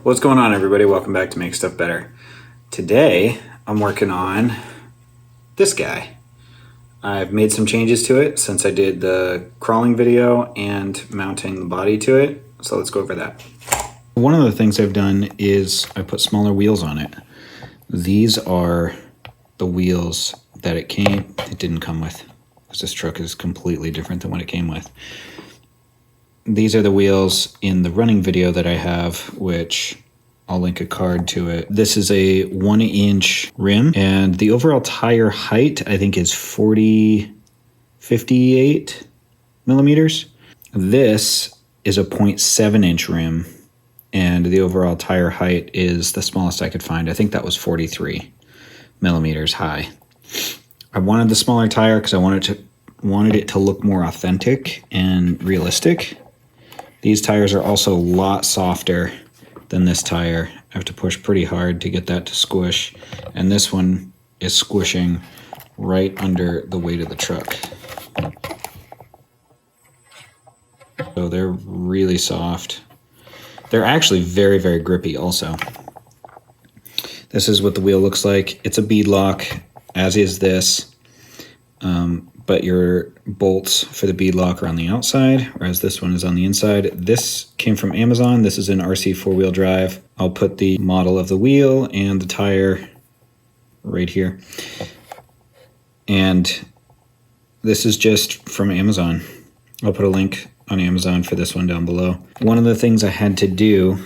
What's going on, everybody? Welcome back to Make Stuff Better. Today I'm working on this guy. I've made some changes to it since I did the crawling video and mounting the body to it, so let's go over that. One of the things I've done is I put smaller wheels on it. These are the wheels that it didn't come with, because this truck is completely different than what it came with. These are the wheels in the running video that I have, which I'll link a card to it. This is a 1-inch rim, and the overall tire height I think is 58 millimeters. This is a 0.7-inch rim, and the overall tire height is the smallest I could find. I think that was 43 millimeters high. I wanted the smaller tire because I wanted it to look more authentic and realistic. These tires are also a lot softer than this tire. I have to push pretty hard to get that to squish, and this one is squishing right under the weight of the truck. So they're really soft. They're actually very, very grippy also. This is what the wheel looks like. It's a beadlock, as is this. But your bolts for the beadlock are on the outside, whereas this one is on the inside. This came from Amazon. This is an RC4 drive. I'll put the model of the wheel and the tire right here. And this is just from Amazon. I'll put a link on Amazon for this one down below. One of the things I had to do,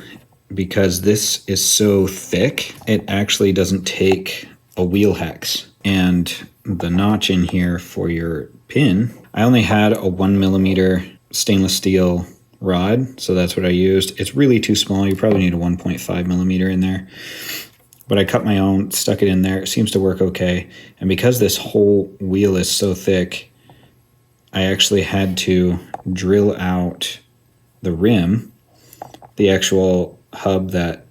because this is so thick, it actually doesn't take a wheel hex. And the notch in here for your pin, I only had a 1mm stainless steel rod, so that's what I used. It's really too small. You probably need a 1.5mm in there. But I cut my own, stuck it in there. It seems to work okay. And because this whole wheel is so thick, I actually had to drill out the rim, the actual hub that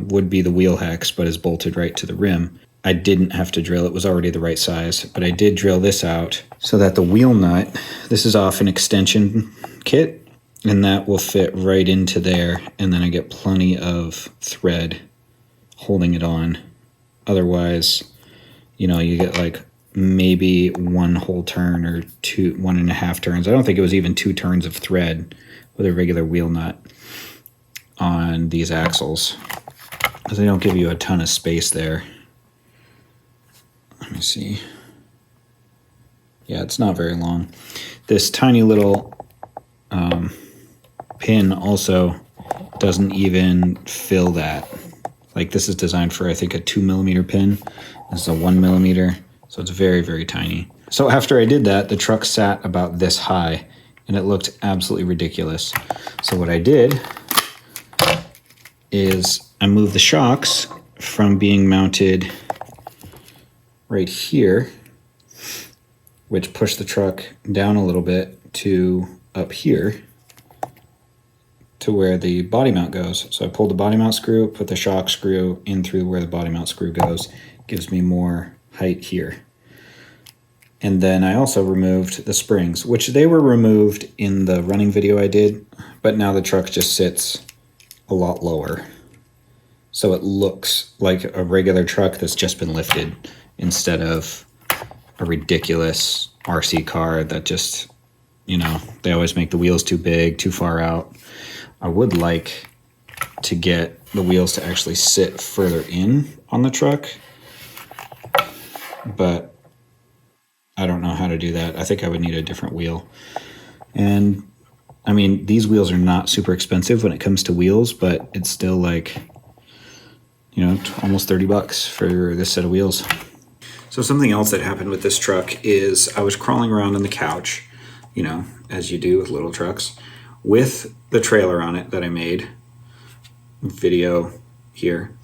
would be the wheel hex, but is bolted right to the rim. I didn't have to drill, it was already the right size, but I did drill this out so that the wheel nut, this is off an extension kit, and that will fit right into there, and then I get plenty of thread holding it on. Otherwise, you know, you get like maybe one whole turn or 1.5 turns. I don't think it was even 2 turns of thread with a regular wheel nut on these axles, because they don't give you a ton of space there. Let me see. Yeah, it's not very long. This tiny little pin also doesn't even fill that. Like, this is designed for, I think, a 2mm pin. This is a 1mm, so it's very, very tiny. So after I did that, the truck sat about this high, and it looked absolutely ridiculous. So what I did is I moved the shocks from being mounted right here, which pushed the truck down a little bit, to up here to where the body mount goes. So I pulled the body mount screw, put the shock screw in through where the body mount screw goes. Gives me more height here. And then I also removed the springs, which they were removed in the running video I did, but now the truck just sits a lot lower. So it looks like a regular truck that's just been lifted, instead of a ridiculous RC car that just, you know, they always make the wheels too big, too far out. I would like to get the wheels to actually sit further in on the truck, but I don't know how to do that. I think I would need a different wheel. And I mean, these wheels are not super expensive when it comes to wheels, but it's still like, you know, almost $30 for this set of wheels. So something else that happened with this truck is I was crawling around on the couch, you know, as you do with little trucks, with the trailer on it that I made, video here,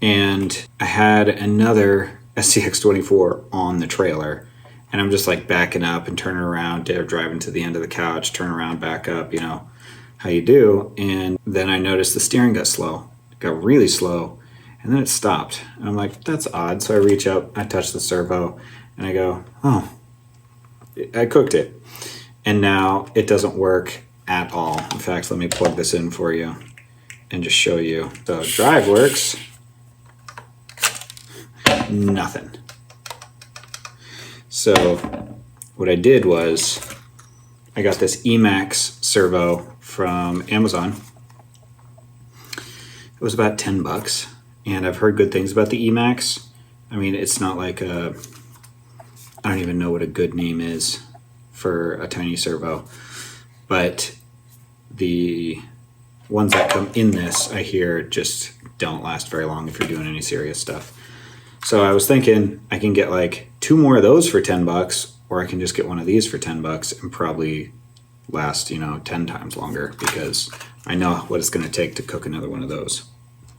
and I had another SCX24 on the trailer, and I'm just like backing up and turning around, driving to the end of the couch, turn around, back up, you know, how you do, and then I noticed the steering got slow. It got really slow. And then it stopped. And I'm like, that's odd. So I reach out, I touch the servo, and I go, oh, I cooked it. And now it doesn't work at all. In fact, let me plug this in for you. and just show you. So drive works, nothing. So what I did was I got this Emax servo from Amazon. It was about 10 bucks, and I've heard good things about the Emax. I mean, it's not like I don't even know what a good name is for a tiny servo, but the ones that come in this, I hear, just don't last very long if you're doing any serious stuff. So I was thinking I can get like 2 more of those for 10 bucks, or I can just get one of these for 10 bucks and probably last, 10 times longer, because I know what it's going to take to cook another one of those.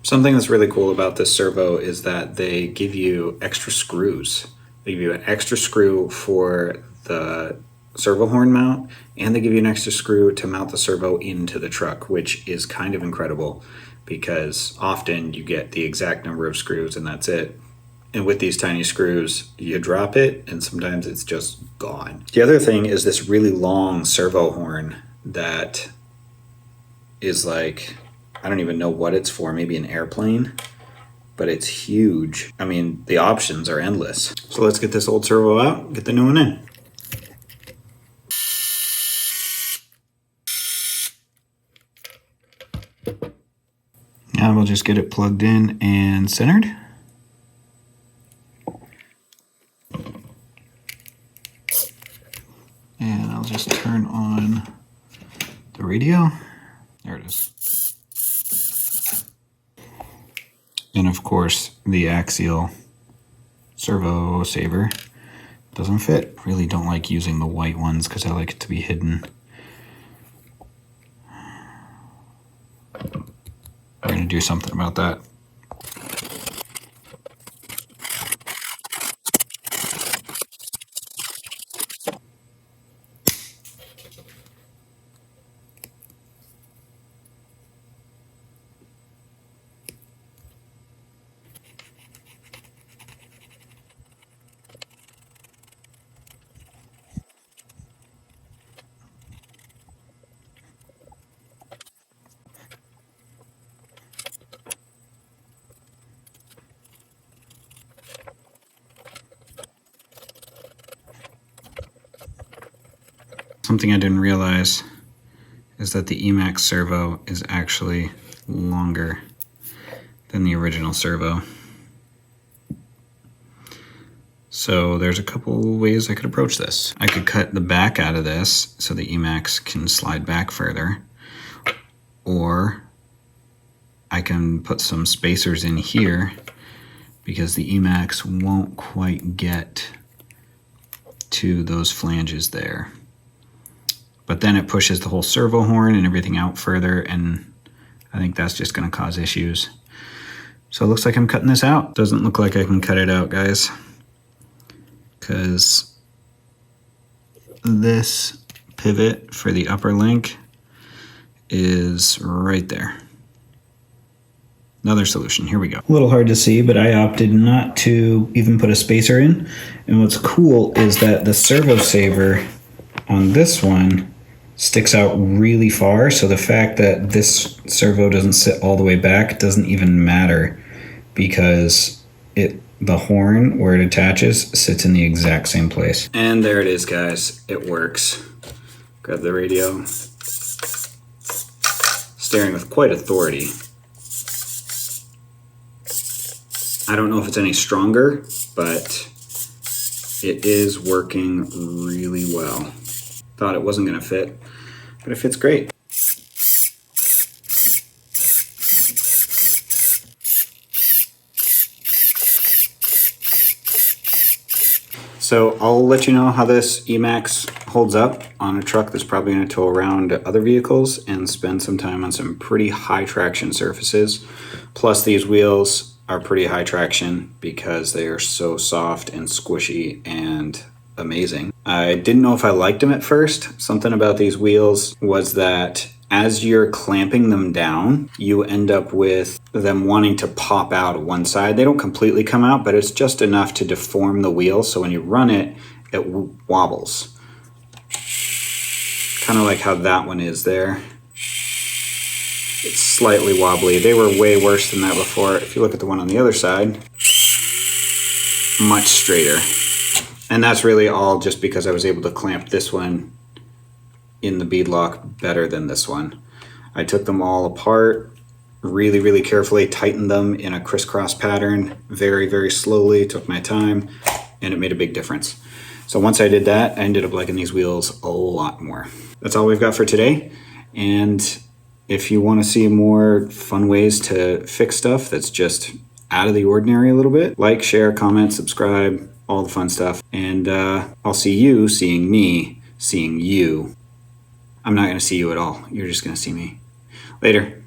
Something that's really cool about this servo is that they give you extra screws. They give you an extra screw for the servo horn mount, and they give you an extra screw to mount the servo into the truck, which is kind of incredible because often you get the exact number of screws and that's it. And with these tiny screws, you drop it and sometimes it's just gone. The other thing is this really long servo horn that is like, I don't even know what it's for, maybe an airplane, but it's huge. I mean, the options are endless. So let's get this old servo out, get the new one in. Now we'll just get it plugged in and centered. And I'll just turn on the radio. There it is. And of course, the axial servo saver doesn't fit. Really don't like using the white ones because I like it to be hidden. We're going to do something about that. Something I didn't realize is that the Emax servo is actually longer than the original servo. So there's a couple ways I could approach this. I could cut the back out of this so the Emax can slide back further, or I can put some spacers in here because the Emax won't quite get to those flanges there. But then it pushes the whole servo horn and everything out further, and I think that's just going to cause issues. So it looks like I'm cutting this out. Doesn't look like I can cut it out, guys, because this pivot for the upper link is right there. Another solution, here we go. A little hard to see, but I opted not to even put a spacer in. And what's cool is that the servo saver on this one sticks out really far, so the fact that this servo doesn't sit all the way back doesn't even matter because the horn where it attaches sits in the exact same place. And there it is, guys. It works. Grab the radio. Steering with quite authority. I don't know if it's any stronger, but it is working really well. Thought it wasn't going to fit, but it fits great. So I'll let you know how this Emax holds up on a truck that's probably going to tow around other vehicles and spend some time on some pretty high traction surfaces. Plus these wheels are pretty high traction because they are so soft and squishy and amazing. I didn't know if I liked them at first. Something about these wheels was that as you're clamping them down, you end up with them wanting to pop out one side. They don't completely come out, but it's just enough to deform the wheel, so when you run it, it wobbles. Kind of like how that one is there. It's slightly wobbly. They were way worse than that before. If you look at the one on the other side, much straighter. And that's really all just because I was able to clamp this one in the beadlock better than this one. I took them all apart really, really carefully, tightened them in a crisscross pattern very, very slowly, took my time, and it made a big difference. So once I did that, I ended up liking these wheels a lot more. That's all we've got for today. And if you want to see more fun ways to fix stuff that's just out of the ordinary a little bit, like, share, comment, subscribe, all the fun stuff. And I'll see you seeing me seeing you. I'm not going to see you at all. You're just going to see me. Later.